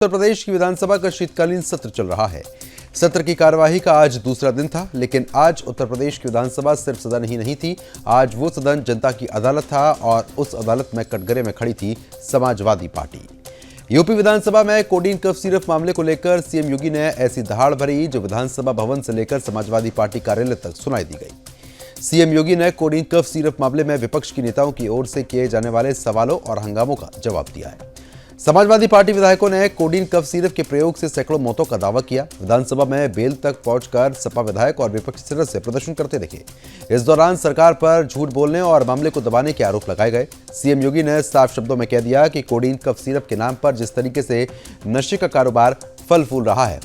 उत्तर प्रदेश की विधानसभा का शीतकालीन सत्र चल रहा है। सत्र की कार्यवाही का आज दूसरा दिन था, लेकिन आज उत्तर प्रदेश की विधानसभा सिर्फ सदन ही नहीं थी। आज वो सदन जनता की अदालत था और उस अदालत में कटघरे में खड़ी थी समाजवादी पार्टी। यूपी विधानसभा में कोडीन कफ सिरप मामले को लेकर सीएम योगी ने ऐसी दहाड़ भरी जो विधानसभा भवन से लेकर समाजवादी पार्टी कार्यालय तक सुनाई दी गई। सीएम योगी ने कोडीन कफ सिरप मामले में विपक्ष के नेताओं की ओर से किए जाने वाले सवालों और हंगामों का जवाब दिया है। समाजवादी पार्टी विधायकों ने कोडीन कफ सिरप के प्रयोग से सैकड़ों मौतों का दावा किया। विधानसभा में बेल तक पहुंचकर सपा विधायक और विपक्षी सदस्य प्रदर्शन करते दिखे। इस दौरान सरकार पर झूठ बोलने और मामले को दबाने के आरोप लगाए गए। सीएम योगी ने साफ शब्दों में कह दिया कि कोडीन कफ सिरप के नाम पर जिस तरीके से नशे का कारोबार फल फूल रहा है,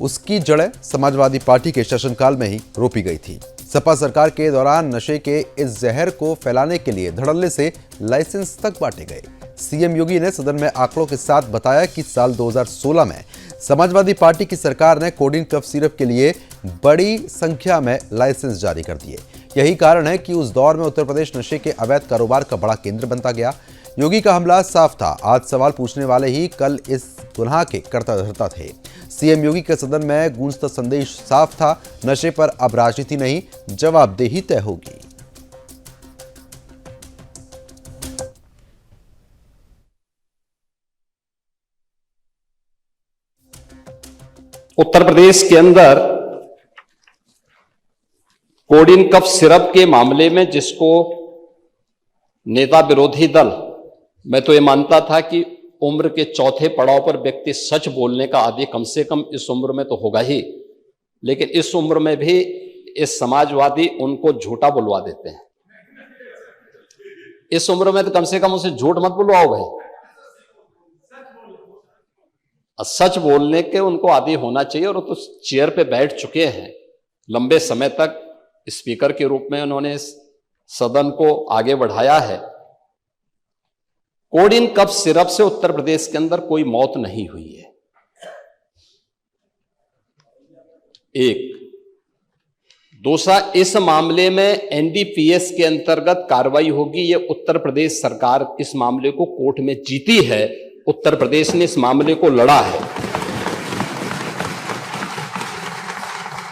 उसकी जड़ें समाजवादी पार्टी के शासनकाल में ही रोपी गई थी। सपा सरकार के दौरान नशे के इस जहर को फैलाने के लिए धड़ल्ले से लाइसेंस तक बांटे गए। सीएम योगी ने सदन में आंकड़ों के साथ बताया कि साल 2016 में समाजवादी पार्टी की सरकार ने कोडीन कफ सिरप के लिए बड़ी संख्या में लाइसेंस जारी कर दिए। यही कारण है कि उस दौर में उत्तर प्रदेश नशे के अवैध कारोबार का बड़ा केंद्र बनता गया। योगी का हमला साफ था। आज सवाल पूछने वाले ही कल इस गुनाह के कर्ता धर्ता थे। सीएम योगी के सदन में गूंजता संदेश साफ था, नशे पर अब राजनीति नहीं, जवाबदेही तय होगी। उत्तर प्रदेश के अंदर कोडीन कफ सिरप के मामले में जिसको नेता विरोधी दल, मैं तो ये मानता था कि उम्र के चौथे पड़ाव पर व्यक्ति सच बोलने का आदि कम से कम इस उम्र में तो होगा ही, लेकिन इस उम्र में भी इस समाजवादी उनको झूठा बुलवा देते हैं। इस उम्र में तो कम से कम उसे झूठ मत बुलवाओ भाई, सच बोलने के उनको आदी होना चाहिए। और तो चेयर पे बैठ चुके हैं लंबे समय तक, स्पीकर के रूप में उन्होंने सदन को आगे बढ़ाया है। कोडीन कफ सिरप से उत्तर प्रदेश के अंदर कोई मौत नहीं हुई है। एक दूसरा, इस मामले में एनडीपीएस के अंतर्गत कार्रवाई होगी। ये उत्तर प्रदेश सरकार इस मामले को कोर्ट में जीती है, उत्तर प्रदेश ने इस मामले को लड़ा है।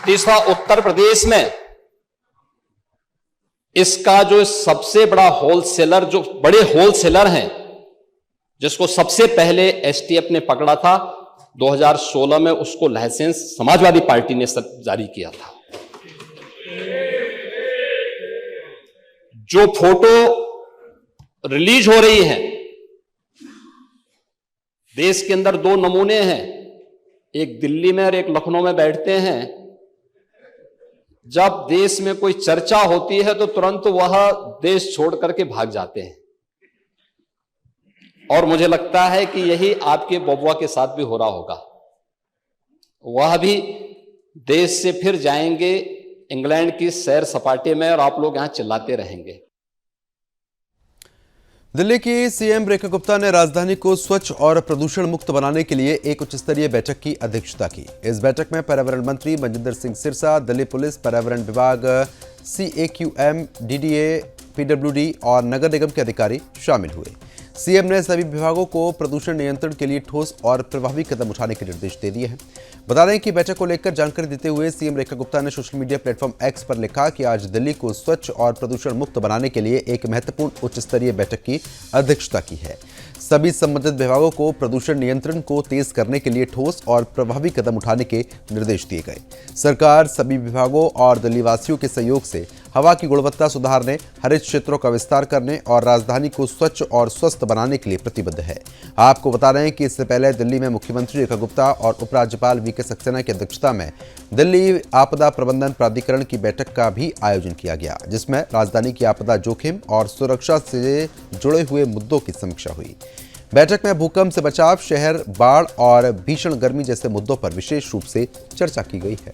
तीसरा, उत्तर प्रदेश में इसका जो सबसे बड़ा होलसेलर, जो बड़े होलसेलर हैं, जिसको सबसे पहले एसटीएफ ने पकड़ा था 2016 में, उसको लाइसेंस समाजवादी पार्टी ने जारी किया था। जो फोटो रिलीज हो रही है, देश के अंदर दो नमूने हैं, एक दिल्ली में और एक लखनऊ में बैठते हैं। जब देश में कोई चर्चा होती है तो तुरंत वह देश छोड़ करके भाग जाते हैं। और मुझे लगता है कि यही आपके बबुआ के साथ भी हो रहा होगा। वह भी देश से फिर जाएंगे इंग्लैंड की सैर सपाटे में और आप लोग यहां चिल्लाते रहेंगे। दिल्ली की सीएम रेखा गुप्ता ने राजधानी को स्वच्छ और प्रदूषण मुक्त बनाने के लिए एक उच्च स्तरीय बैठक की अध्यक्षता की। इस बैठक में पर्यावरण मंत्री मनजिंदर सिंह सिरसा, दिल्ली पुलिस, पर्यावरण विभाग, CAQM, DDA, PWD और नगर निगम के अधिकारी शामिल हुए। सीएम ने सभी विभागों को प्रदूषण नियंत्रण के लिए ठोस और प्रभावी कदम उठाने के निर्देश दे दिए हैं। बता दें कि बैठक को लेकर जानकारी देते हुए सीएम रेखा गुप्ता ने सोशल मीडिया प्लेटफॉर्म X पर लिखा कि आज दिल्ली को स्वच्छ और प्रदूषण मुक्त बनाने के लिए एक महत्वपूर्ण उच्च स्तरीय बैठक की अध्यक्षता की है। सभी संबंधित विभागों को प्रदूषण नियंत्रण को तेज करने के लिए ठोस और प्रभावी कदम उठाने के निर्देश दिए गए। सरकार सभी विभागों और दिल्लीवासियों के सहयोग से हवा की गुणवत्ता सुधारने, हरित क्षेत्रों का विस्तार करने और राजधानी को स्वच्छ और स्वस्थ बनाने के लिए प्रतिबद्ध है। आपको बता रहे हैं कि इससे पहले दिल्ली में मुख्यमंत्री रेखा गुप्ता और उपराज्यपाल VK सक्सेना की अध्यक्षता में दिल्ली आपदा प्रबंधन प्राधिकरण की बैठक का भी आयोजन किया गया, जिसमें राजधानी की आपदा जोखिम और सुरक्षा से जुड़े हुए मुद्दों की समीक्षा हुई। बैठक में भूकंप से बचाव, शहर, बाढ़ और भीषण गर्मी जैसे मुद्दों पर विशेष रूप से चर्चा की गई है।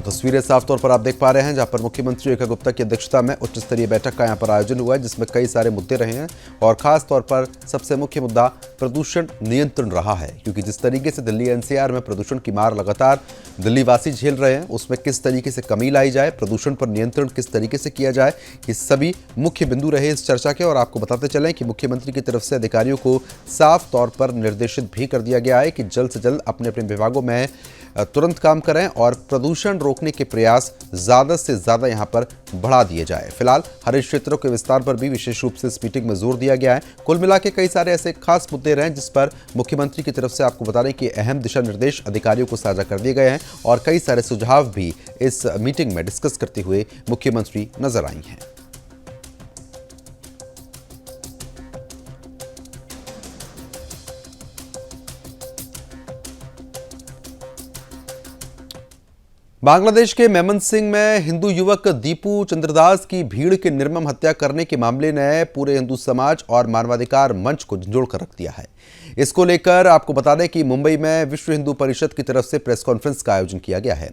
तो तस्वीरें साफ तौर पर आप देख पा रहे हैं, जहां पर मुख्यमंत्री रेखा गुप्ता की अध्यक्षता में उच्च स्तरीय बैठक का यहां पर आयोजन हुआ है, जिसमें कई सारे मुद्दे रहे हैं और खास तौर पर सबसे मुख्य मुद्दा प्रदूषण नियंत्रण रहा है। क्योंकि जिस तरीके से दिल्ली एनसीआर में प्रदूषण की मार लगातार दिल्ली वासी झेल रहे हैं, उसमें किस तरीके से कमी लाई जाए, प्रदूषण पर नियंत्रण किस तरीके से किया जाए, ये सभी मुख्य बिंदु रहे इस चर्चा के। और आपको बताते चलें कि मुख्यमंत्री की तरफ से अधिकारियों को साफ तौर पर निर्देशित भी कर दिया गया है कि जल्द से जल्द अपने अपने विभागों में तुरंत काम करें और प्रदूषण रोकने के प्रयास ज़्यादा से ज़्यादा यहां पर बढ़ा दिए जाए। फिलहाल हरित क्षेत्रों के विस्तार पर भी विशेष रूप से इस मीटिंग में जोर दिया गया है। कुल मिला के कई सारे ऐसे खास मुद्दे रहे जिस पर मुख्यमंत्री की तरफ से आपको बता दें कि अहम दिशा निर्देश अधिकारियों को साझा कर दिए गए हैं और कई सारे सुझाव भी इस मीटिंग में डिस्कस करते हुए मुख्यमंत्री नजर आई हैं। बांग्लादेश के मेमनसिंह में हिंदू युवक दीपू चंद्रदास की भीड़ की निर्मम हत्या करने के मामले ने पूरे हिंदू समाज और मानवाधिकार मंच को झंझोड़ कर रख दिया है। इसको लेकर आपको बता दें कि मुंबई में विश्व हिंदू परिषद की तरफ से प्रेस कॉन्फ्रेंस का आयोजन किया गया है।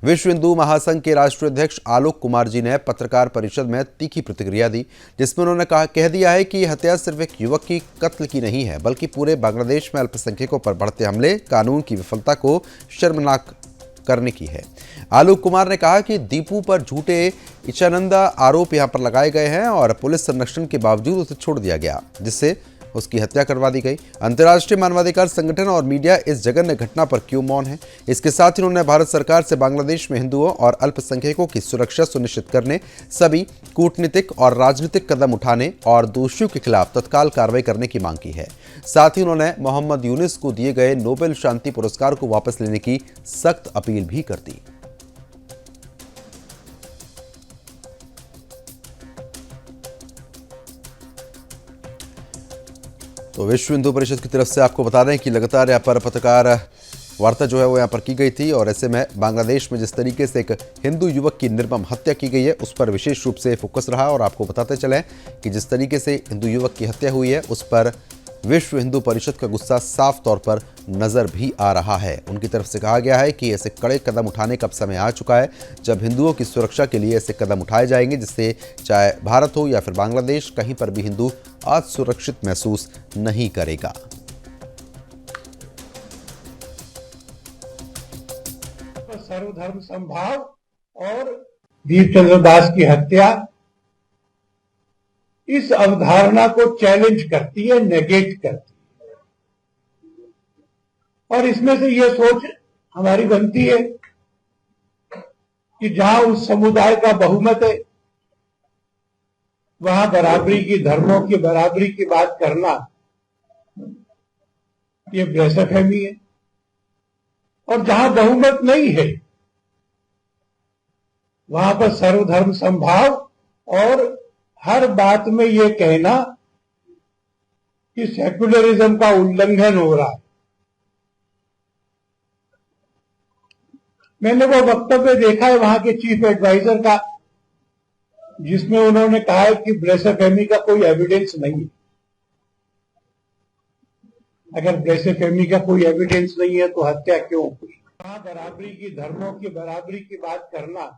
विश्व हिंदू महासंघ के राष्ट्रीय अध्यक्ष आलोक कुमार जी ने पत्रकार परिषद में तीखी प्रतिक्रिया दी, जिसमें उन्होंने कह दिया है कि हत्या सिर्फ एक युवक की कत्ल की नहीं है, बल्कि पूरे बांग्लादेश में अल्पसंख्यकों पर बढ़ते हमले, कानून की विफलता को शर्मनाक करने की है। आलोक कुमार ने कहा कि दीपू पर झूठे इच्छानंदा आरोप यहां पर लगाए गए हैं और पुलिस संरक्षण के बावजूद उसे छोड़ दिया गया, जिससे उसकी हत्या करवा दी गई। अंतर्राष्ट्रीय मानवाधिकार संगठन और मीडिया इस जघन्य घटना पर क्यों मौन है। इसके साथ ही उन्होंने भारत सरकार से बांग्लादेश में हिंदुओं और अल्पसंख्यकों की सुरक्षा सुनिश्चित करने, सभी कूटनीतिक और राजनीतिक कदम उठाने और दोषियों के खिलाफ तत्काल कार्रवाई करने की मांग की है। साथ ही उन्होंने मोहम्मद यूनिस को दिए गए नोबेल शांति पुरस्कार को वापस लेने की सख्त अपील भी कर दी। तो विश्व हिंदू परिषद की तरफ से आपको बता दें कि लगातार यहाँ पर पत्रकार वार्ता जो है वो यहाँ पर की गई थी और ऐसे में बांग्लादेश में जिस तरीके से एक हिंदू युवक की निर्मम हत्या की गई है उस पर विशेष रूप से फोकस रहा। और आपको बताते चलें कि जिस तरीके से हिंदू युवक की हत्या हुई है उस पर विश्व हिंदू परिषद का गुस्सा साफ तौर पर नजर भी आ रहा है। उनकी तरफ से कहा गया है कि ऐसे कड़े कदम उठाने का समय आ चुका है जब हिंदुओं की सुरक्षा के लिए ऐसे कदम उठाए जाएंगे जिससे चाहे भारत हो या फिर बांग्लादेश, कहीं पर भी हिंदू असुरक्षित महसूस नहीं करेगा। सर्वधर्म समभाव और दीपचंद्र दास की हत्या इस अवधारणा को चैलेंज करती है, नेगेट करती है। और इसमें से यह सोच हमारी बनती है कि जहां उस समुदाय का बहुमत है वहां बराबरी की, धर्मों की बराबरी की बात करना ये ब्लेसफेमी है। और जहां बहुमत नहीं है वहां पर सर्वधर्म समभाव और हर बात में यह कहना कि सेक्युलरिज्म का उल्लंघन हो रहा है। मैंने वो वक्तव्य देखा है वहां के चीफ एडवाइजर का जिसमें उन्होंने कहा है कि ब्लेसफेमी का कोई एविडेंस नहीं है। अगर ब्लेसफेमी का कोई एविडेंस नहीं है तो हत्या क्यों हुई? वहां बराबरी की, धर्मों की बराबरी की बात करना।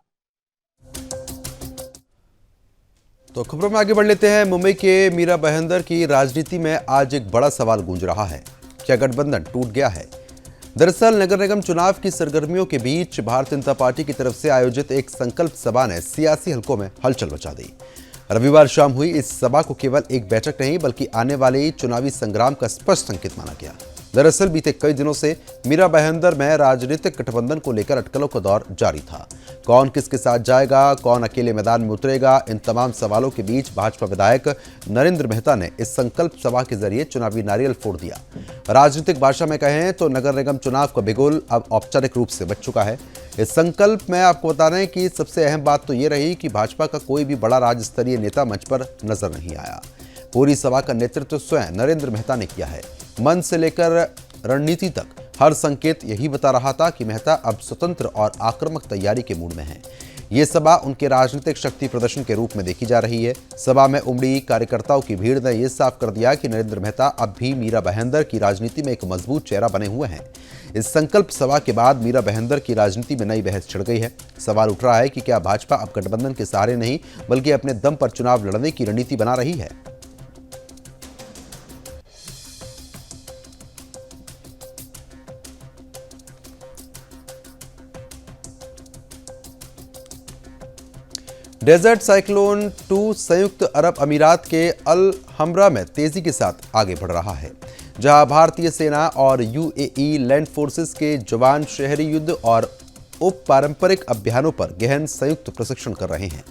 तो खबरों में आगे बढ़ लेते हैं। मुंबई के मीरा भाईंदर की राजनीति में आज एक बड़ा सवाल गूंज रहा है, क्या गठबंधन टूट गया है? दरअसल नगर निगम चुनाव की सरगर्मियों के बीच भारतीय जनता पार्टी की तरफ से आयोजित एक संकल्प सभा ने सियासी हलकों में हलचल मचा दी। रविवार शाम हुई इस सभा को केवल एक बैठक नहीं बल्कि आने वाले चुनावी संग्राम का स्पष्ट संकेत माना गया। दरअसल बीते कई दिनों से मीरा भाईंदर में राजनीतिक गठबंधन को लेकर अटकलों का दौर जारी था। कौन किसके साथ जाएगा, कौन अकेले मैदान में उतरेगा, इन तमाम सवालों के बीच भाजपा विधायक नरेंद्र मेहता ने इस संकल्प सभा के जरिए चुनावी नारियल फोड़ दिया। राजनीतिक भाषा में कहें तो नगर निगम चुनाव का बिगुल अब औपचारिक रूप से बच चुका है। इस संकल्प में आपको बता रहे हैं कि सबसे अहम बात तो ये रही कि भाजपा का कोई भी बड़ा राज्य स्तरीय नेता मंच पर नजर नहीं आया। पूरी सभा का नेतृत्व स्वयं नरेंद्र मेहता ने किया है। मंच से लेकर रणनीति तक हर संकेत यही बता रहा था कि मेहता अब स्वतंत्र और आक्रामक तैयारी के मूड में हैं। ये सभा उनके राजनीतिक शक्ति प्रदर्शन के रूप में देखी जा रही है। सभा में उमड़ी कार्यकर्ताओं की भीड़ ने यह साफ कर दिया कि नरेंद्र मेहता अब भी मीरा भाईंदर की राजनीति में एक मजबूत चेहरा बने हुए हैं। इस संकल्प सभा के बाद मीरा भाईंदर की राजनीति में नई बहस छिड़ गई है। सवाल उठ रहा है कि क्या भाजपा अब गठबंधन के सहारे नहीं बल्कि अपने दम पर चुनाव लड़ने की रणनीति बना रही है। डेजर्ट साइक्लोन 2 संयुक्त अरब अमीरात के अल हमरा में तेजी के साथ आगे बढ़ रहा है, जहां भारतीय सेना और यूएई लैंड फोर्सेस के जवान शहरी युद्ध और उप पारंपरिक अभियानों पर गहन संयुक्त प्रशिक्षण कर रहे हैं।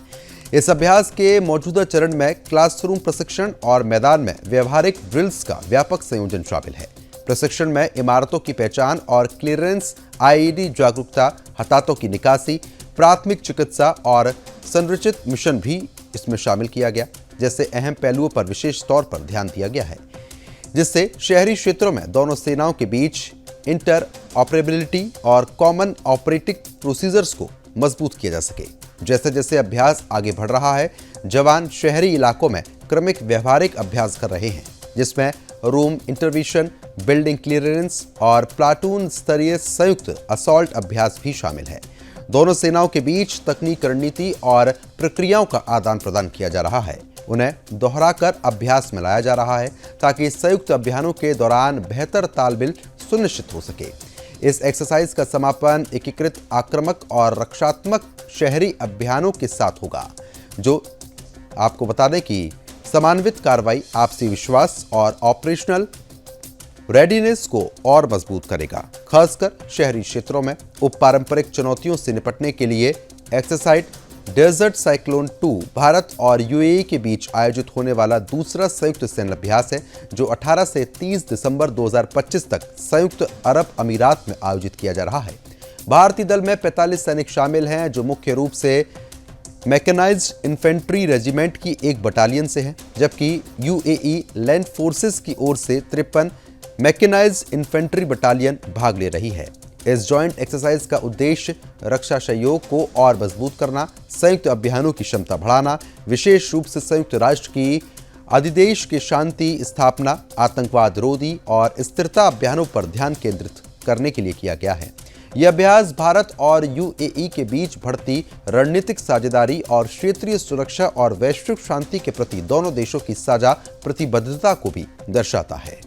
इस अभ्यास के मौजूदा चरण में क्लासरूम प्रशिक्षण और मैदान में व्यवहारिक ड्रिल्स का व्यापक संयोजन शामिल है। प्रशिक्षण में इमारतों की पहचान और क्लियरेंस, आईईडी जागरूकता, हताहतों की निकासी, प्राथमिक चिकित्सा और संरचित मिशन भी इसमें शामिल किया गया। जैसे अहम पहलुओं पर विशेष तौर पर ध्यान दिया गया है, जिससे शहरी क्षेत्रों में दोनों सेनाओं के बीच इंटर ऑपरेबिलिटी और कॉमन ऑपरेटिंग प्रोसीजर्स को मजबूत किया जा सके। जैसे जैसे अभ्यास आगे बढ़ रहा है, जवान शहरी इलाकों में क्रमिक व्यवहारिक अभ्यास कर रहे हैं, जिसमें रूम इंटरविशन, बिल्डिंग क्लियरेंस और प्लाटून स्तरीय संयुक्त असॉल्ट अभ्यास भी शामिल है। दोनों सेनाओं के बीच तकनीक, रणनीति और प्रक्रियाओं का आदान प्रदान किया जा रहा है। उन्हें दोहराकर अभ्यास में लाया जा रहा है ताकि संयुक्त अभियानों के दौरान बेहतर तालमेल सुनिश्चित हो सके। इस एक्सरसाइज का समापन एकीकृत आक्रामक और रक्षात्मक शहरी अभियानों के साथ होगा, जो आपको बता दें कि समन्वित कार्रवाई, आपसी विश्वास और ऑपरेशनल रेडीनेस को और मजबूत करेगा। खासकर शहरी क्षेत्रों में उप पारंपरिक चुनौतियों से निपटने के लिए एक्सरसाइज डेजर्ट साइक्लोन 2 भारत और यूएई के बीच आयोजित होने वाला दूसरा संयुक्त सैन्य अभ्यास है, जो 18 से 30 दिसंबर 2025 तक संयुक्त अरब अमीरात में आयोजित किया जा रहा है। भारतीय दल में 45 सैनिक शामिल हैं, जो मुख्य रूप से मैकेनाइज्ड इन्फेंट्री रेजिमेंट की एक बटालियन से हैं, जबकि यूएई लैंड फोर्सेस की ओर से 53 मैकेनाइज्ड इन्फेंट्री बटालियन भाग ले रही है। इस जॉइंट एक्सरसाइज का उद्देश्य रक्षा सहयोग को और मजबूत करना, संयुक्त अभियानों की क्षमता बढ़ाना, विशेष रूप से संयुक्त राष्ट्र की अधिदेश के शांति स्थापना, आतंकवाद रोधी और स्थिरता अभियानों पर ध्यान केंद्रित करने के लिए किया गया है। यह अभ्यास भारत और यूएई के बीच बढ़ती रणनीतिक साझेदारी और क्षेत्रीय सुरक्षा और वैश्विक शांति के प्रति दोनों देशों की साझा प्रतिबद्धता को भी दर्शाता है।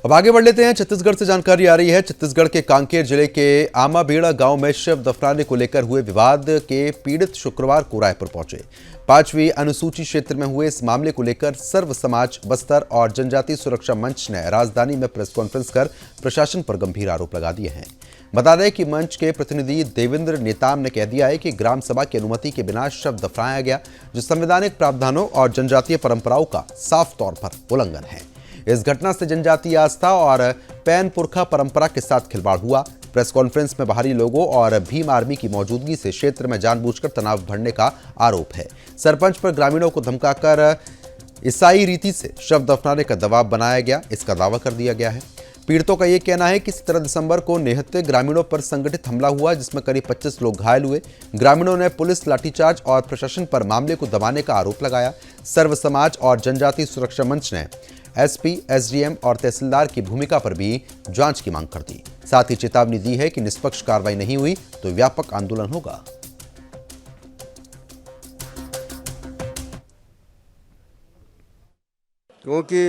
अब आगे बढ़ लेते हैं। छत्तीसगढ़ से जानकारी आ रही है। छत्तीसगढ़ के कांकेर जिले के आमाबेड़ा गांव में शव दफनाने को लेकर हुए विवाद के पीड़ित शुक्रवार को रायपुर पहुंचे। 5वीं अनुसूची क्षेत्र में हुए इस मामले को लेकर सर्व समाज, बस्तर और जनजातीय सुरक्षा मंच ने राजधानी में प्रेस कॉन्फ्रेंस कर प्रशासन पर गंभीर आरोप लगा दिए हैं। बता दें कि मंच के प्रतिनिधि देवेंद्र नेताम ने कह दिया है कि ग्राम सभा की अनुमति के बिना शव दफनाया गया, जो संवैधानिक प्रावधानों और जनजातीय परंपराओं का साफ तौर पर उल्लंघन है। इस घटना से जनजातीय आस्था और पैन पुरखा परंपरा के साथ खिलवाड़ हुआ। प्रेस कॉन्फ्रेंस में बाहरी लोगों और भीम आर्मी की मौजूदगी से क्षेत्र में जानबूझकर तनाव बढ़ने का आरोप है। सरपंच पर ग्रामीणों को धमकाकर ईसाई रीति से शव दफनाने का दबाव बनाया गया, इसका दावा कर दिया गया है। पीड़ितों का यह कहना है कि 17 दिसंबर को निहत्थे ग्रामीणों पर संगठित हमला हुआ, जिसमें करीब 25 लोग घायल हुए। ग्रामीणों ने पुलिस लाठीचार्ज और प्रशासन पर मामले को दबाने का आरोप लगाया। सर्व समाज और जनजातीय सुरक्षा मंच ने एसपी, एसडीएम और तहसीलदार की भूमिका पर भी जांच की मांग कर दी। साथ ही चेतावनी दी है कि निष्पक्ष कार्रवाई नहीं हुई तो व्यापक आंदोलन होगा। क्योंकि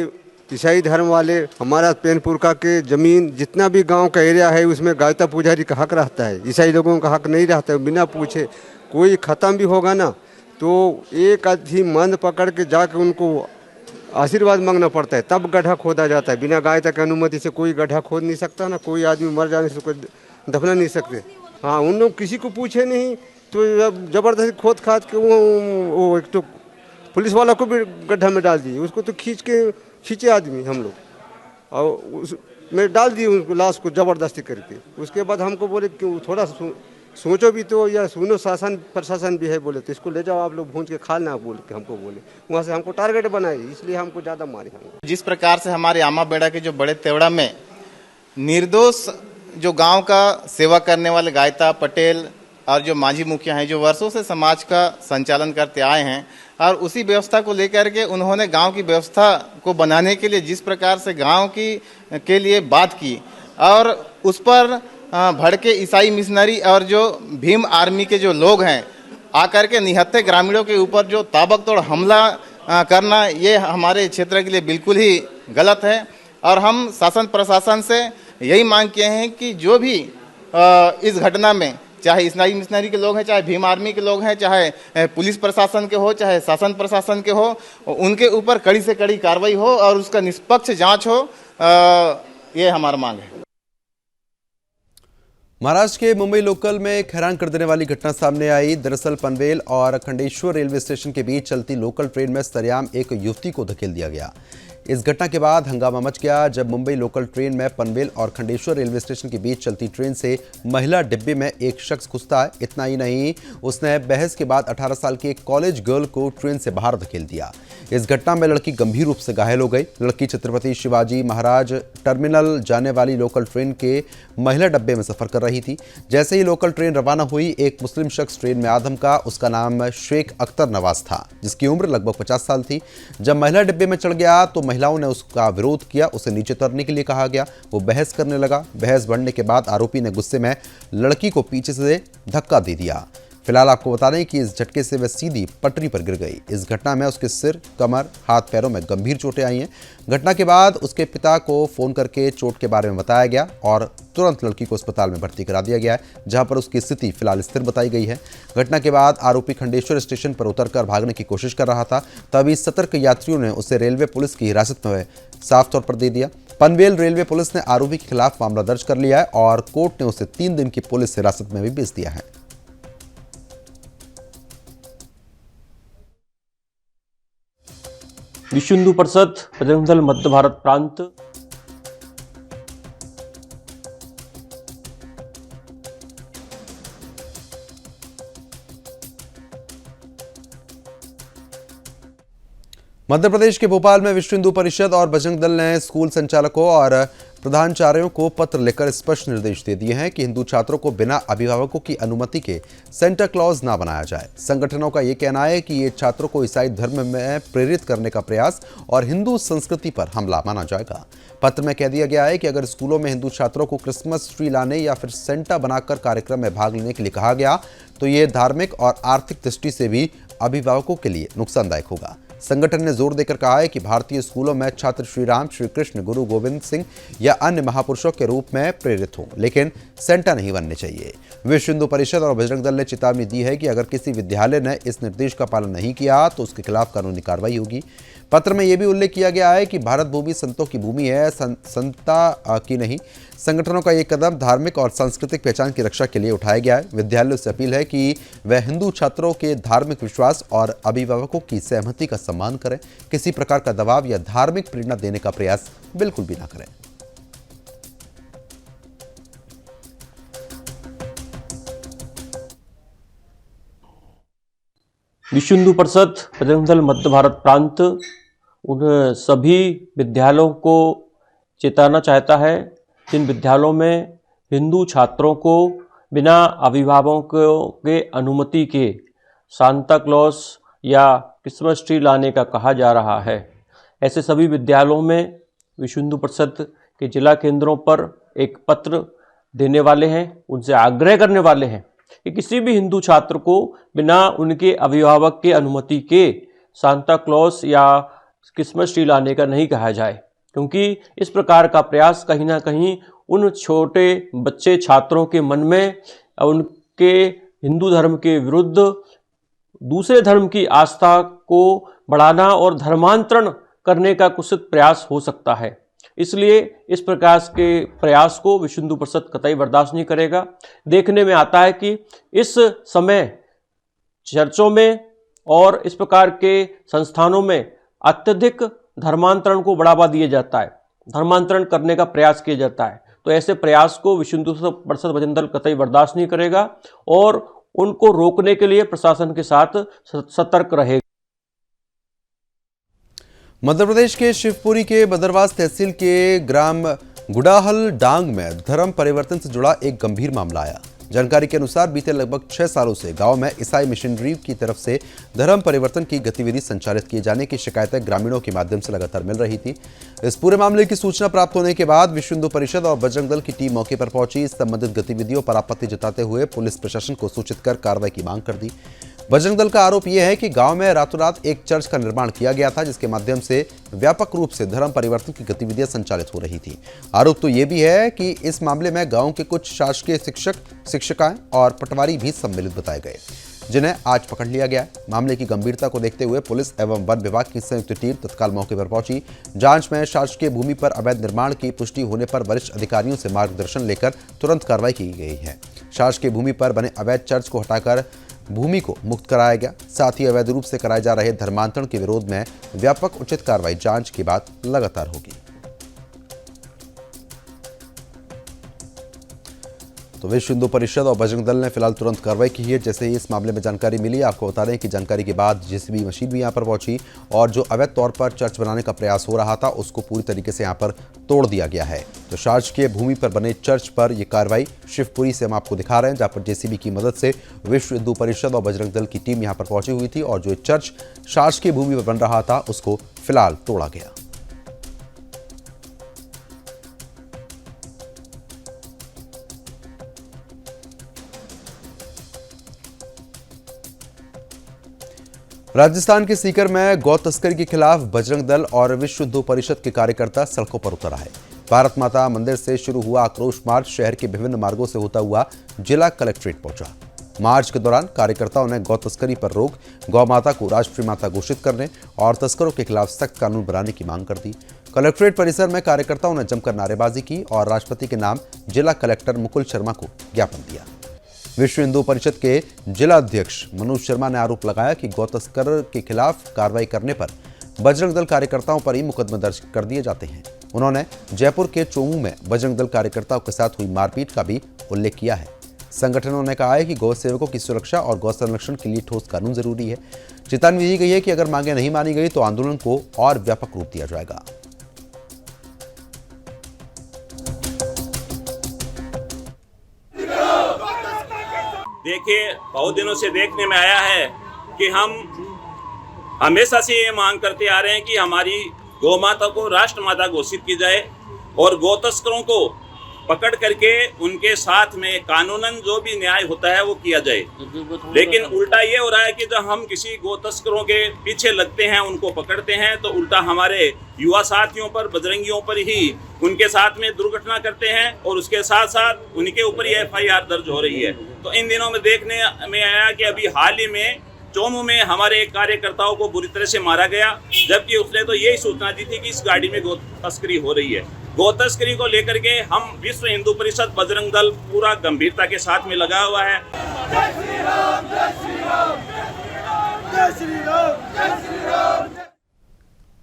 ईसाई धर्म वाले हमारा पेनपुरका के जमीन जितना भी गांव का एरिया है उसमें गायता पुजारी का हक रहता है, ईसाई लोगों का हक नहीं रहता है। बिना पूछे कोई ख़त्म भी होगा ना तो एक आधी मंद पकड़ के जाके उनको आशीर्वाद मांगना पड़ता है, तब गड्ढा खोदा जाता है। बिना गायता की अनुमति से कोई गड्ढा खोद नहीं सकता ना, कोई आदमी मर जाने से कोई दफना नहीं सकते। हाँ, उन लोग किसी को पूछे नहीं तो जबरदस्ती खोद खाद के वो एक तो पुलिस वाला को भी गड्ढा में डाल दिए, उसको तो खींचे आदमी हम लोग, और उसमें डाल दिए उनको लाश को जबरदस्ती करके। उसके बाद हमको बोले कि थोड़ा सोचो भी तो, या सुनो शासन प्रशासन भी है बोले तो इसको ले जाओ आप लोग भूंज के खा लेना बोल के हमको बोले, वहाँ से हमको टारगेट बनाए, इसलिए हमको ज़्यादा मारे हमको। जिस प्रकार से हमारे आमा बेड़ा के जो बड़े तेवड़ा में निर्दोष जो गांव का सेवा करने वाले गायता पटेल और जो मांझी मुखिया हैं, जो वर्षों से समाज का संचालन करते आए हैं, और उसी व्यवस्था को लेकर के उन्होंने गांव की व्यवस्था को बनाने के लिए जिस प्रकार से गांव के लिए बात की, और उस पर भड़के ईसाई मिशनरी और जो भीम आर्मी के जो लोग हैं आकर के निहत्थे ग्रामीणों के ऊपर जो ताबड़तोड़ हमला करना, ये हमारे क्षेत्र के लिए बिल्कुल ही गलत है। और हम शासन प्रशासन से यही मांग किए हैं कि जो भी इस घटना में, चाहे ईसाई मिशनरी के लोग हैं, चाहे भीम आर्मी के लोग हैं, चाहे पुलिस प्रशासन के हो, चाहे शासन प्रशासन के हो, उनके ऊपर कड़ी से कड़ी कार्रवाई हो और उसका निष्पक्ष जांच हो, ये हमारा मांग है। महाराष्ट्र के मुंबई लोकल में एक हैरान कर देने वाली घटना सामने आई। दरअसल पनवेल और खंडेश्वर रेलवे स्टेशन के बीच चलती लोकल ट्रेन में सरेआम एक युवती को धकेल दिया गया। इस घटना के बाद हंगामा मच गया जब मुंबई लोकल ट्रेन में पनवेल और खंडेश्वर रेलवे स्टेशन के बीच चलती ट्रेन से महिला डिब्बे में एक शख्स घुसता है। इतना ही नहीं, उसने बहस के बाद 18 साल की एक कॉलेज गर्ल को ट्रेन से बाहर धकेल दिया। इस घटना में लड़की गंभीर रूप से घायल हो गई। लड़की छत्रपति शिवाजी महाराज टर्मिनल जाने वाली लोकल ट्रेन के महिला डब्बे में सफर कर रही थी। जैसे ही लोकल ट्रेन रवाना हुई, एक मुस्लिम शख्स ट्रेन में आधम का। उसका नाम शेख अख्तर नवाज था, जिसकी उम्र लगभग 50 साल थी। जब महिला डिब्बे में चढ़ गया तो महिलाओं ने उसका विरोध किया, उसे नीचे उतरने के लिए कहा गया। वो बहस करने लगा। बहस बढ़ने के बाद आरोपी ने गुस्से में लड़की को पीछे से धक्का दे दिया। फिलहाल आपको बता दें कि इस झटके से वह सीधी पटरी पर गिर गई। इस घटना में उसके सिर, कमर, हाथ पैरों में गंभीर चोटें आई हैं। घटना के बाद उसके पिता को फोन करके चोट के बारे में बताया गया और तुरंत लड़की को अस्पताल में भर्ती करा दिया गया है, जहां पर उसकी स्थिति फिलहाल स्थिर बताई गई है। घटना के बाद आरोपी खंडेश्वर स्टेशन पर उतरकर भागने की कोशिश कर रहा था, तभी सतर्क यात्रियों ने उसे रेलवे पुलिस की हिरासत में साफ तौर पर दे दिया। पनवेल रेलवे पुलिस ने आरोपी के खिलाफ मामला दर्ज कर लिया है और कोर्ट ने उसे 3 दिन की पुलिस हिरासत में भी भेज दिया है। विश्व हिंदू परिषद बजरंग दल मध्य भारत प्रांत मध्य प्रदेश के भोपाल में विश्व हिंदू परिषद और बजरंग दल ने स्कूल संचालकों और प्रधानाचार्यों को पत्र लिखकर स्पष्ट निर्देश दे दिए हैं कि हिंदू छात्रों को बिना अभिभावकों की अनुमति के सेंटा क्लॉज ना बनाया जाए। संगठनों का यह कहना है कि ये छात्रों को ईसाई धर्म में प्रेरित करने का प्रयास और हिंदू संस्कृति पर हमला माना जाएगा। पत्र में कह दिया गया है कि अगर स्कूलों में हिंदू छात्रों को क्रिसमस ट्री लाने या फिर सेंटा बनाकर कार्यक्रम में भाग लेने के लिए कहा गया तो ये धार्मिक और आर्थिक दृष्टि से भी अभिभावकों के लिए नुकसानदायक होगा। संगठन ने जोर देकर कहा है कि भारतीय स्कूलों में छात्र श्री राम, श्री कृष्ण, गुरु गोविंद सिंह या अन्य महापुरुषों के रूप में प्रेरित हों, लेकिन सेंटा नहीं बनने चाहिए। विश्व हिंदू परिषद और बजरंग दल ने चेतावनी दी है कि अगर किसी विद्यालय ने इस निर्देश का पालन नहीं किया तो उसके खिलाफ कानूनी कार्रवाई होगी। पत्र में यह भी उल्लेख किया गया है कि भारत भूमि संतों की भूमि है, संता की नहीं। संगठनों का ये कदम धार्मिक और सांस्कृतिक पहचान की रक्षा के लिए उठाया गया है। विद्यालयों से अपील है कि वह हिंदू छात्रों के धार्मिक विश्वास और अभिभावकों की सहमति का सम्मान करें। किसी प्रकार का दबाव या धार्मिक प्रेरणा देने का प्रयास बिल्कुल भी ना करें। विश्व हिंदू परिषद बजरंग दल मध्य भारत प्रांत उन सभी विद्यालयों को चेताना चाहता है जिन विद्यालयों में हिंदू छात्रों को बिना अभिभावकों के अनुमति के सांता क्लॉज या क्रिसमस ट्री लाने का कहा जा रहा है। ऐसे सभी विद्यालयों में विश्व हिंदू परिषद के जिला केंद्रों पर एक पत्र देने वाले हैं, उनसे आग्रह करने वाले हैं कि किसी भी हिंदू छात्र को बिना उनके अभिभावक के अनुमति के सांता क्लॉज या क्रिसमस ट्री लाने का नहीं कहा जाए, क्योंकि इस प्रकार का प्रयास कहीं ना कहीं उन छोटे बच्चे छात्रों के मन में उनके हिंदू धर्म के विरुद्ध दूसरे धर्म की आस्था को बढ़ाना और धर्मांतरण करने का कुत्सित प्रयास हो सकता है। इसलिए इस प्रकार के प्रयास को विश्व हिंदू परिषद कतई बर्दाश्त नहीं करेगा। देखने में आता है कि इस समय चर्चों में और इस प्रकार के संस्थानों में अत्यधिक धर्मांतरण को बढ़ावा दिया जाता है, धर्मांतरण करने का प्रयास किया जाता है। तो ऐसे प्रयास को विश्व हिंदू परिषद बजरंग दल कतई बर्दाश्त नहीं करेगा और उनको रोकने के लिए प्रशासन के साथ सतर्क रहेगा। मध्य प्रदेश के शिवपुरी के बदरवास तहसील के ग्राम गुड़ाहल डांग में धर्म परिवर्तन से जुड़ा एक गंभीर मामला आया। जानकारी के अनुसार बीते लगभग 6 सालों से गांव में ईसाई मिशनरी की तरफ से धर्म परिवर्तन की गतिविधि संचालित किए जाने की शिकायतें ग्रामीणों के माध्यम से लगातार मिल रही थी। इस पूरे मामले की सूचना प्राप्त होने के बाद विश्व हिंदू परिषद और बजरंग दल की टीम मौके पर पहुंची। संबंधित गतिविधियों पर आपत्ति जताते हुए पुलिस प्रशासन को सूचित कर कार्रवाई की मांग कर दी। बजरंग दल का आरोप यह है कि गांव में रातों रात एक चर्च का निर्माण किया गया था, जिसके माध्यम से व्यापक रूप से धर्म परिवर्तन की गतिविधियां संचालित हो रही थी। आरोप तो यह भी है कि इस मामले में गांव के कुछ शासकीय शिक्षक, शिक्षिकाएं और पटवारी भी सम्मिलित बताए गए, जिन्हें आज पकड़ लिया गया। मामले की गंभीरता को देखते हुए पुलिस एवं वन विभाग की संयुक्त टीम तत्काल मौके पर पहुंची। जांच में शासकीय भूमि पर अवैध निर्माण की पुष्टि होने पर वरिष्ठ अधिकारियों से मार्गदर्शन लेकर तुरंत कार्रवाई की गई है। शासकीय भूमि पर बने अवैध चर्च को हटाकर भूमि को मुक्त कराया गया। साथ ही अवैध रूप से कराए जा रहे धर्मांतरण के विरोध में व्यापक उचित कार्रवाई जांच के बाद लगातार होगी। तो विश्व हिंदू परिषद और बजरंग दल ने फिलहाल तुरंत कार्रवाई की है। जैसे ही इस मामले में जानकारी मिली, आपको बता दें कि जानकारी के बाद जेसीबी मशीन भी यहां पर पहुंची और जो अवैध तौर पर चर्च बनाने का प्रयास हो रहा था उसको पूरी तरीके से यहां पर तोड़ दिया गया है। तो शासकीय भूमि पर बने चर्च पर यह कार्रवाई शिवपुरी से हम आपको दिखा रहे हैं, जहां पर जेसीबी की मदद से विश्व हिंदू परिषद और बजरंग दल की टीम यहां पर पहुंची हुई थी और जो चर्च शासकीय भूमि पर बन रहा था उसको फिलहाल तोड़ा गया। राजस्थान के सीकर में गौ तस्करी के खिलाफ बजरंग दल और विश्व हिंदू परिषद के कार्यकर्ता सड़कों पर उतर आए। भारत माता मंदिर से शुरू हुआ आक्रोश मार्च शहर के विभिन्न मार्गों से होता हुआ जिला कलेक्ट्रेट पहुंचा। मार्च के दौरान कार्यकर्ताओं ने गौ तस्करी पर रोक, गौ माता को राष्ट्रीय माता घोषित करने और तस्करों के खिलाफ सख्त कानून बनाने की मांग कर दी। कलेक्ट्रेट परिसर में कार्यकर्ताओं ने जमकर नारेबाजी की और राष्ट्रपति के नाम जिला कलेक्टर मुकुल शर्मा को ज्ञापन दिया। विश्व हिंदू परिषद के जिला अध्यक्ष मनोज शर्मा ने आरोप लगाया कि गौ तस्कर के खिलाफ कार्रवाई करने पर बजरंग दल कार्यकर्ताओं पर ही मुकदमे दर्ज कर दिए जाते हैं। उन्होंने जयपुर के चोमू में बजरंग दल कार्यकर्ताओं के साथ हुई मारपीट का भी उल्लेख किया है। संगठनों ने कहा है कि गौ सेवकों की सुरक्षा और गौ संरक्षण के लिए ठोस कानून जरूरी है। चेतावनी दी गई है कि अगर मांगे नहीं मानी गई तो आंदोलन को और व्यापक रूप दिया जाएगा। देखिए, बहुत दिनों से देखने में आया है कि हम हमेशा से ये मांग करते आ रहे हैं कि हमारी गौ माता को राष्ट्र माता घोषित की जाए और गौ तस्करों को पकड़ करके उनके साथ में कानूनन जो भी न्याय होता है वो किया जाए। लेकिन उल्टा ये हो रहा है कि जब हम किसी गौ तस्करों के पीछे लगते हैं, उनको पकड़ते हैं, तो उल्टा हमारे युवा साथियों पर, बजरंगियों पर ही उनके साथ में दुर्घटना करते हैं और उसके साथ साथ उनके ऊपर ही FIR दर्ज हो रही है। तो इन दिनों में देखने में आया कि अभी हाल ही में चोमू में हमारे एक कार्यकर्ताओं को बुरी तरह से मारा गया, जबकि उसने तो यही सूचना दी थी कि इस गाड़ी में गौ तस्करी हो रही है। गौ तस्करी को लेकर के हम विश्व हिंदू परिषद बजरंग दल पूरा गंभीरता के साथ में लगा हुआ है। जय श्री राम, जय श्री राम, जय श्री राम, जय श्री राम।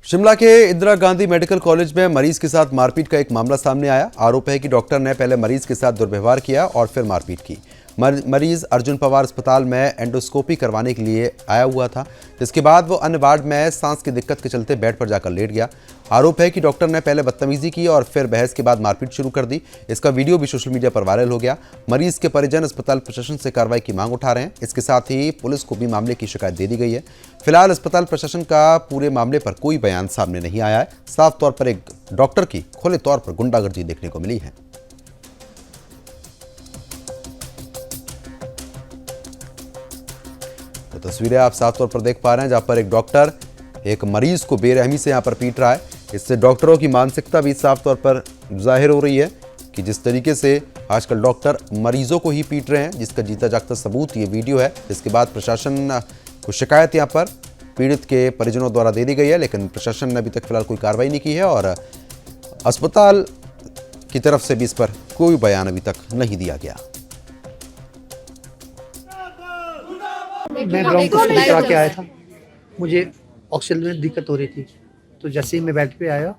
शिमला के इंदिरा गांधी मेडिकल कॉलेज में मरीज के साथ मारपीट का एक मामला सामने आया। आरोप है कि डॉक्टर ने पहले मरीज के साथ दुर्व्यवहार किया और फिर मारपीट की। मरीज अर्जुन पवार अस्पताल में एंडोस्कोपी करवाने के लिए आया हुआ था, जिसके बाद वो अन्य वार्ड में सांस की दिक्कत के चलते बेड पर जाकर लेट गया। आरोप है कि डॉक्टर ने पहले बदतमीजी की और फिर बहस के बाद मारपीट शुरू कर दी। इसका वीडियो भी सोशल मीडिया पर वायरल हो गया। मरीज के परिजन अस्पताल प्रशासन से कार्रवाई की मांग उठा रहे हैं। इसके साथ ही पुलिस को भी मामले की शिकायत दे दी गई है। फिलहाल अस्पताल प्रशासन का पूरे मामले पर कोई बयान सामने नहीं आया है। साफ तौर पर एक डॉक्टर की खुले तौर पर गुंडागर्दी देखने को मिली है। तो तस्वीरें आप साफ तौर पर देख पा रहे हैं, जहां पर एक डॉक्टर एक मरीज को बेरहमी से यहां पर पीट रहा है। इससे डॉक्टरों की मानसिकता भी साफ तौर पर जाहिर हो रही है कि जिस तरीके से आजकल डॉक्टर मरीजों को ही पीट रहे हैं, जिसका जीता जागता सबूत ये वीडियो है। इसके बाद प्रशासन को शिकायत यहां पर पीड़ित के परिजनों द्वारा दे दी गई है, लेकिन प्रशासन ने अभी तक फिलहाल कोई कार्रवाई नहीं की है और अस्पताल की तरफ से भी इस पर कोई बयान अभी तक नहीं दिया गया। मैं ब्रोंकोस्कोपी करा के आया था, मुझे ऑक्सीजन में दिक्कत हो रही थी। तो जैसे ही मैं बेड पे आया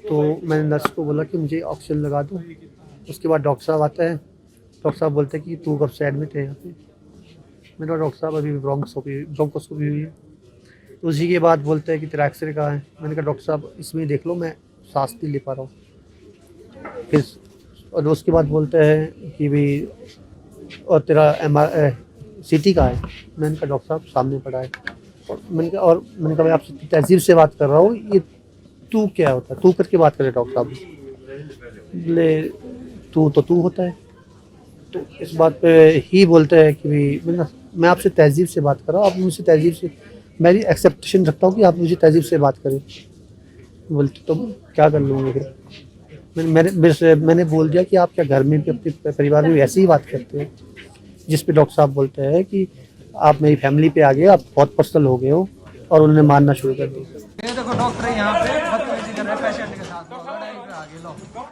तो मैंने नर्स को बोला कि मुझे ऑक्सीजन लगा दो, उसके बाद डॉक्टर साहब आते हैं, डॉक्टर साहब बोलते हैं कि तू कब से एडमिट है यहाँ पे। मैंने कहा डॉक्टर साहब अभी ब्रोंकोस्कोपी हुई है। तो उसी के बाद बोलते हैं कि तेरा एक्सरे कहाँ है। मैंने कहा डॉक्टर साहब इसमें देख लो, मैं सांस नहीं ले पा रहा हूँ। फिर और उसके बाद बोलते हैं कि भाई और तेरा CT का है। मैंने कहा डॉक्टर साहब सामने पड़ा है। और मैंने कहा मैं आपसे तहजीब से बात कर रहा हूँ, ये तू क्या होता है, तू करके बात करे डॉक्टर साहब। बोले तू होता है। तो इस बात पे ही बोलते हैं कि भाई मैं आपसे तहजीब से बात कर रहा हूँ, आप मुझसे तहजीब से, मेरी एक्सेप्टेशन रखता हूँ कि आप मुझे तहजीब से बात करें। बोलते तो क्या कर लूँगा फिर। मैंने बोल दिया कि आप क्या घर में भी अपने परिवार में ऐसे ही बात करते हैं। जिस पे डॉक्टर साहब बोलते हैं कि आप मेरी फैमिली पे आ गए, आप बहुत पर्सनल हो गए हो, और उन्होंने मारना शुरू कर दिया। ये देखो डॉक्टर यहाँ पे बदतमीजी कर रहे हैं पेशेंट के साथ। आगे लो।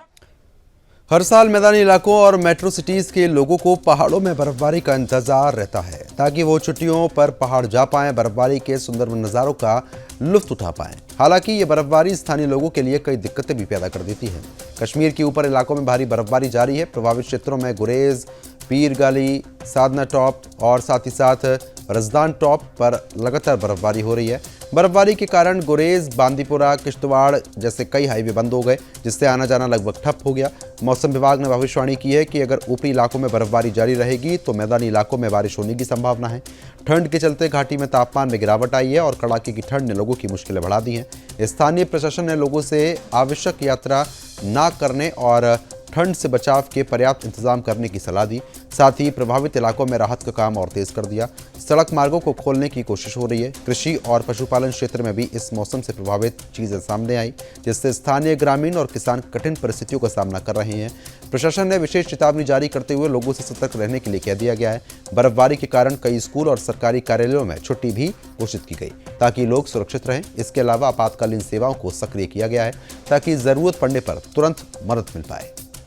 हर साल मैदानी इलाकों और मेट्रो सिटीज के लोगों को पहाड़ों में बर्फबारी का इंतजार रहता है ताकि वो छुट्टियों पर पहाड़ जा पाएं, बर्फबारी के सुंदर नज़ारों का लुत्फ उठा पाएं। हालांकि ये बर्फबारी स्थानीय लोगों के लिए कई दिक्कतें भी पैदा कर देती है। कश्मीर के ऊपर इलाकों में भारी बर्फबारी जारी है। प्रभावित क्षेत्रों में गुरेज, पीर गाली, साधना टॉप और साथ ही साथ रजदान टॉप पर लगातार बर्फबारी हो रही है। बर्फबारी के कारण गुरेज, बांदीपुरा, किश्तवाड़ जैसे कई हाईवे बंद हो गए, जिससे आना जाना लगभग ठप हो गया। मौसम विभाग ने भविष्यवाणी की है कि अगर ऊपरी इलाकों में बर्फबारी जारी रहेगी तो मैदानी इलाकों में बारिश होने की संभावना है। ठंड के चलते घाटी में तापमान में गिरावट आई है और कड़ाके की ठंड ने लोगों की मुश्किलें बढ़ा दी हैं। स्थानीय प्रशासन ने लोगों से आवश्यक यात्रा न करने और ठंड से बचाव के पर्याप्त इंतजाम करने की सलाह दी। साथ ही प्रभावित इलाकों में राहत का काम और तेज कर दिया। सड़क मार्गों को खोलने की कोशिश हो रही है। कृषि और पशुपालन क्षेत्र में भी इस मौसम से प्रभावित चीजें सामने आई, जिससे स्थानीय ग्रामीण और किसान कठिन परिस्थितियों का सामना कर रहे हैं। प्रशासन ने विशेष चेतावनी जारी करते हुए लोगों से सतर्क रहने के लिए कह दिया गया है। बर्फबारी के कारण कई स्कूल और सरकारी कार्यालयों में छुट्टी भी घोषित की गई ताकि लोग सुरक्षित रहें। इसके अलावा आपातकालीन सेवाओं को सक्रिय किया गया है ताकि जरूरत पड़ने पर तुरंत मदद मिल पाए।